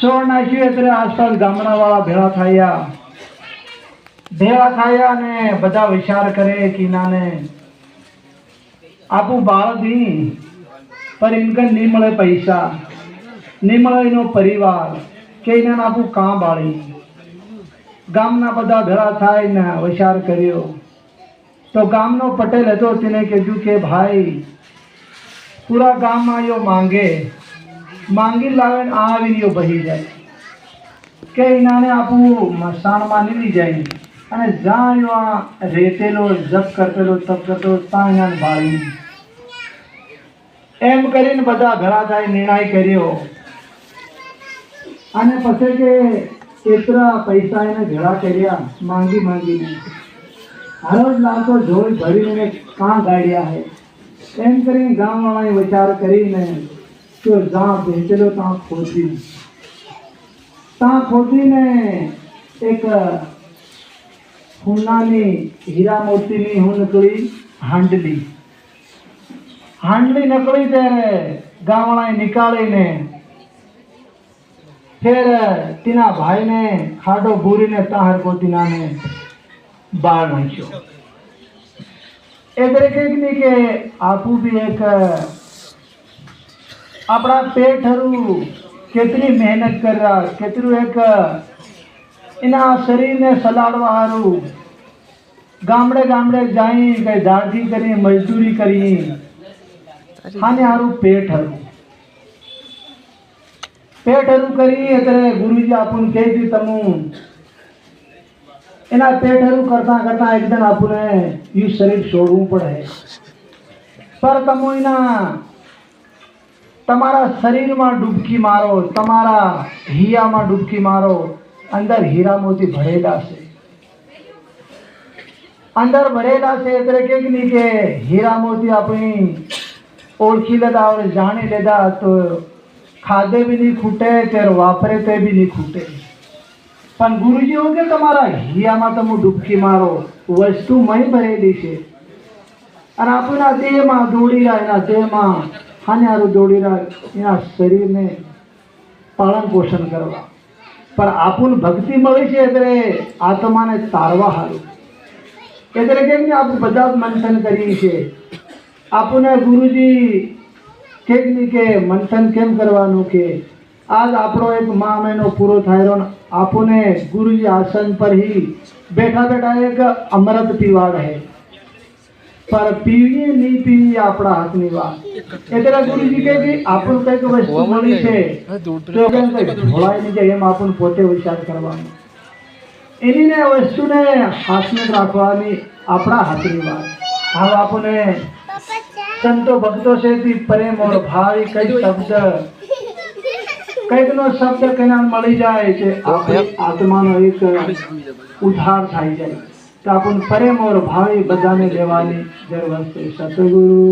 સોળ નાખ્યું એટલે આસપાસ ગામડા વાળા ભેળા થયા ને બધા વિચાર કરે કે નાને આપું બાળ દી પર ઇનકે નહીં મળે પૈસા, નહીં મળે એનો પરિવાર કે એને આપું કાં બાળી. ગામના બધા ભેળા થાય ને વિચાર કર્યો તો ગામનો પટેલ હતો તેને કીધું કે ભાઈ પૂરા ગામમાં યો માંગી લાવે ને આવીને યો બહી જાય કે એનાને આપું મસાણમાં નીકળી જાય અને જ્યાં યો આ રેતેલો જપ કરતેલો તપ કરતો ત્યાં એનાને બાળી. એમ કરીને બધા ભેળા થાય નિર્ણય કર્યો અને પછી કે એટલા પૈસા એને ભેળા કર્યા માંગીને હરોજ લાવતો ઢોલ ભરીને કાં ગાડ્યા હે. એમ કરીને ગામવાળાએ વિચાર કરીને તો જ્યાં ભેંચેલો ત્યાં ખોદીને એક સોનાની હીરા મોતીની હું નીકળી હાંડલી નીકળી ત્યારે ગામવાળાએ નીકાળીને फिर तीना भाई ने खाडो बूरी ने ताहर को तीना ने बाढ़ नाख्यो. ए तरीके की के आपू भी एक अपना पेट हरू केतरी मेहनत कर रहा केतरू एक इना शरीर ने सलाड़वा हारू गामड़े जाई कई दाढ़ी करी मजदूरी करी हाने हारू पेट हरू કરી એટલે ગુરુજી આપણને કહે છે તમુ એના પેટ હરું કરતા એકદમ આપણને એ શરીર છોડવું પડે પર તમુ એના તમારા શરીરમાં ડૂબકી મારો, તમારા હિયામાં ડૂબકી મારો. અંદર હીરા મોતી ભરેલા છે, અંદર ભરેલા છે એટલે કે નહીં કે હીરા મોતી આપણી ઓળખી લેતા और જાણી લેતા તો खादे भी नहीं खूटे तेरे वापरे ते भी नहीं खूटे. पण गुरुजी हो के तुम्हारा हिया में तुम डुबकी मारो वस्तु मई भरेली छे અને આપણા દેહમાં દોડી રહ્યા એના દેહમાં હાન્યારું દોડી રહ્યા એના શરીરને પાલન પોષણ કરવા. પણ આપણ ભક્તિ મળી છે એટલે આત્માને તારવા હારું એટલે કેમ કે આપણે બધા મંથન કરીએ છીએ. આપણને ગુરુજી કે મંથન કેમ કરવાનું કે આજ આપણો એક મહિનો પૂરો થયો ને આપણને ગુરુજી આસન પર ही बैठा एक अमृत पीवाड़ है पर पीवी नहीं पीवी આપણા હાથની વાત. એટલે ગુરુજી કહે કે આપણને કંઈક વસ્તુ મળી છે તો કેમ ભોળાઈ નહીં જાય એમ આપણને પોતે વિચાર કરવાનો. એની વસ્તુને હાથમાં રાખવાની આપણા હાથની વાત. હવે આપણને संतो भक्तों से भी प्रेम और भाव कई शब्द कईकनो शब्द कना मળી જાય છે આપણી આત્માનો એક ઉદ્ધાર થઈ જાય તો આપણ પ્રેમ और भाव બધાને લેવાની જરૂર છે. સતગુરુ